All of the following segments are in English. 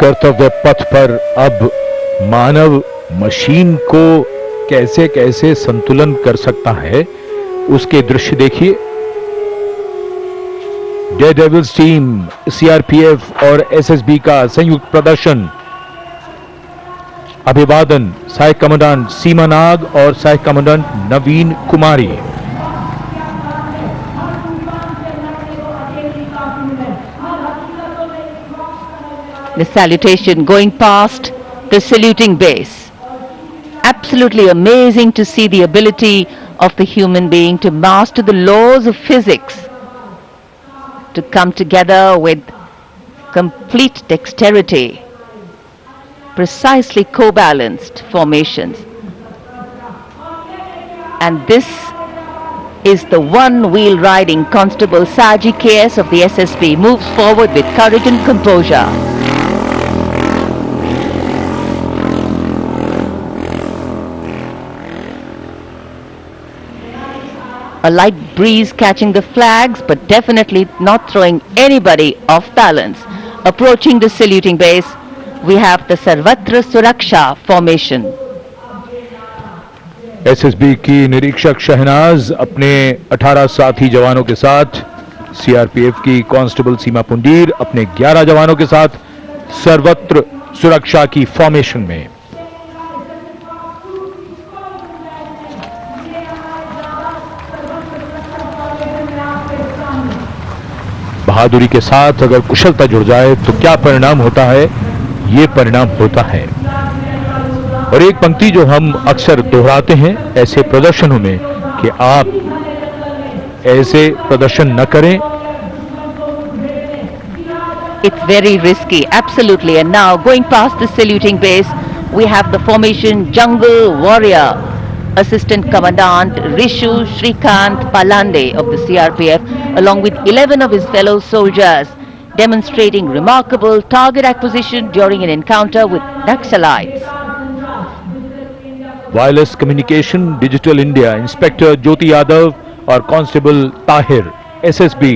कर्तव्य पथ पर अब मानव मशीन को कैसे कैसे संतुलन कर सकता है, उसके दृश्य देखिए। डेयरडेविल्स टीम, सीआरपीएफ और एसएसबी का संयुक्त प्रदर्शन। अभिवादन सहायक कमांडेंट सीमा नाग और सहायक commandant Naveen Kumari. The salutation going past the saluting base. Absolutely amazing to see the ability of the human being to master the laws of physics, to come together with complete dexterity, precisely co-balanced formations. And this is the one-wheel riding Constable Saji KS of the SSB moves forward with courage and composure. A light breeze catching the flags, but definitely not throwing anybody off balance. Approaching the saluting base, we have the Sarvatra Suraksha formation. SSB की निरीक्षक शहनाज अपने 18 साथी जवानों के साथ, CRPF की constable सीमा पुंडीर अपने 11 जवानों के साथ सर्वत्र सुरक्षा की फॉर्मेशन में। बहादुरी के साथ अगर कुशलता जुड़ जाए तो क्या परिणाम होता है, ये परिणाम होता है। और एक पंक्ति जो हम अक्सर दोहराते हैं ऐसे प्रदर्शनों में कि आप ऐसे प्रदर्शन न करें। It's very risky, absolutely. And now going past the saluting base, we have the formation Jungle Warrior. Assistant Commandant Rishu Shrikant Palande of the CRPF, along with 11 of his fellow soldiers, demonstrating remarkable target acquisition during an encounter with Naxalites. Wireless communication digital India inspector Jyoti Yadav और constable Tahir SSB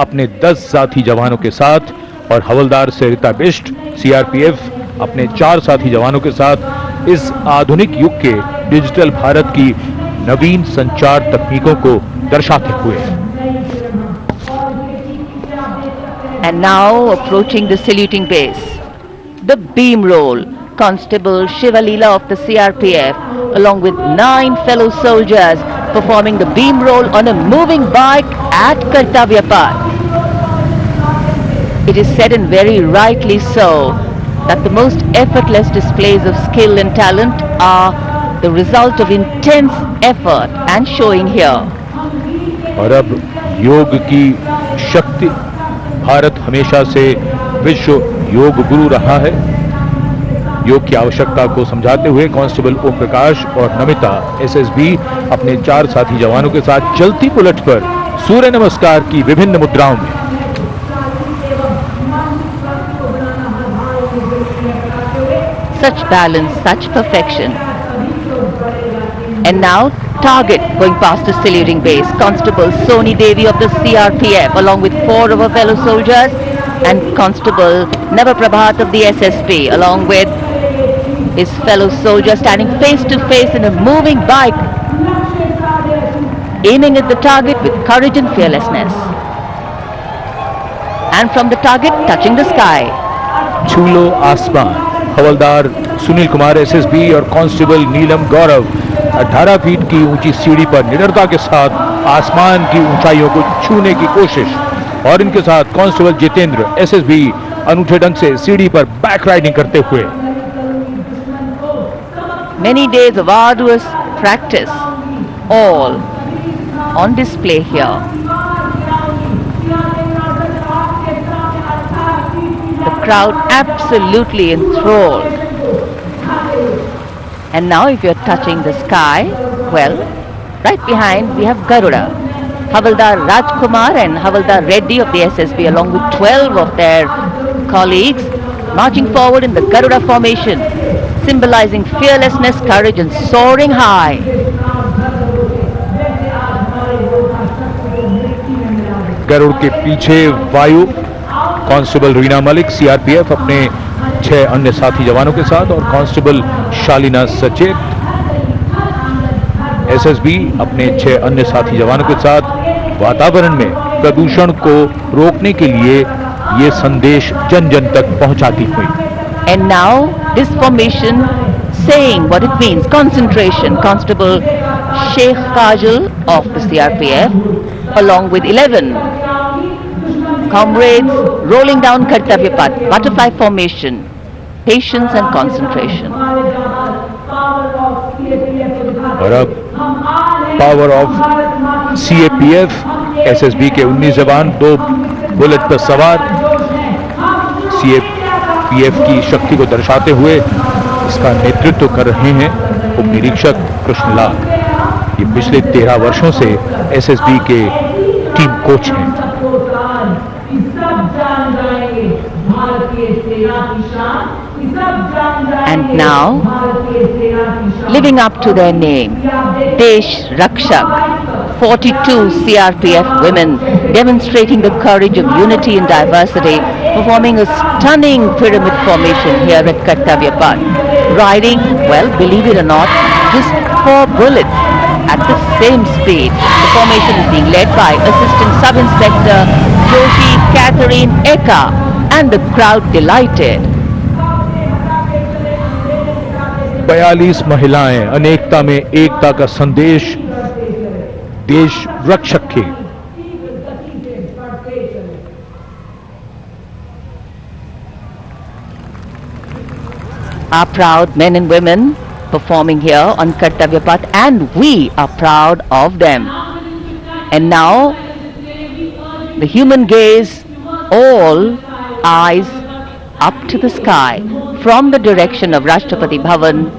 अपने 10 साथी जवानों के साथ और हवलदार सरिता Bisht CRPF अपने 4 साथी जवानों के साथ इस आधुनिक युग के डिजिटल भारत की नवीन संचार तकनीकों को दर्शाते हुए। And now approaching the saluting base, the beam roll. Constable Shivalila of the CRPF, along with 9 fellow soldiers, performing the beam roll on a moving bike at Kartavya Path. It is said, and very rightly so, that the most effortless displays of skill and talent are the result of intense effort and showing here. और अब योग की शक्ति, भारत हमेशा से विश्व योग गुरु रहा है। योग की आवश्यकता को समझाते हुए कांस्टेबल ओम प्रकाश और नमिता एसएसबी अपने 4 साथी जवानों के साथ चलती पुलट पर सूर्य नमस्कार की विभिन्न मुद्राओं में। Such balance, such perfection. And now target going past the saluting base. Constable Soni Devi of the CRPF, along with 4 of her fellow soldiers, and Constable Navaprabhat of the SSB, along with his fellow soldier, standing face to face in a moving bike, aiming at the target with courage and fearlessness. And from the target, touching the sky. छू लो आसमान। हवलदार Sunil Kumar SSB और constable नीलम गौरव 18 feet की ऊंची सीढ़ी पर निडरता के साथ आसमान की ऊंचाइयों को छूने की कोशिश, और इनके साथ कांस्टेबल जितेंद्र एसएसबी अनूठे ढंग से सीढ़ी पर बैक राइडिंग करते हुए। Many days of arduous practice, all on display here. The crowd absolutely enthralled. And now if you're touching the sky, well, right behind we have Garuda. Havaldar Rajkumar and Havaldar Reddy of the SSB, along with 12 of their colleagues, marching forward in the Garuda formation, symbolizing fearlessness, courage and soaring high. Garuda के पीछे वायु constable Reena Malik CRPF अपने 6 अन्य साथी जवानों के साथ और कांस्टेबल शालिना सचेत। एसएसबी अपने 6 अन्य साथी जवानों के साथ वातावरण में प्रदूषण को रोकने के लिए ये संदेश जन जन तक पहुंचाती हुई। And now this formation saying what it means, concentration. Constable Sheikh Kajal of the CRPF along with 11 comrades rolling down Kartavya Path, butterfly formation, patience and concentration. और अब पावर ऑफ सीएपीएफ, एसएसबी के 19 जवान 2 bullet पर सवार CAPF की शक्ति को दर्शाते हुए इसका नेतृत्व कर रहे हैं उप निरीक्षक कृष्णलाल। ये पिछले 13 वर्षों से एसएसबी के टीम कोच हैं। And now, living up to their name, Desh Rakshak, 42 CRPF women demonstrating the courage of unity and diversity, performing a stunning pyramid formation here at Kartavya Path, riding, well, believe it or not, just 4 bullets at the same speed. The formation is being led by Assistant Sub-Inspector Joshi Catherine Eka, and the crowd delighted. 42 महिलाएं अनेकता में एकता का संदेश देश रक्षक के। Our proud men and women performing here on Kartavya Path, and we are proud of them. And now the human gaze, all eyes up to the sky from the direction of Rashtrapati Bhavan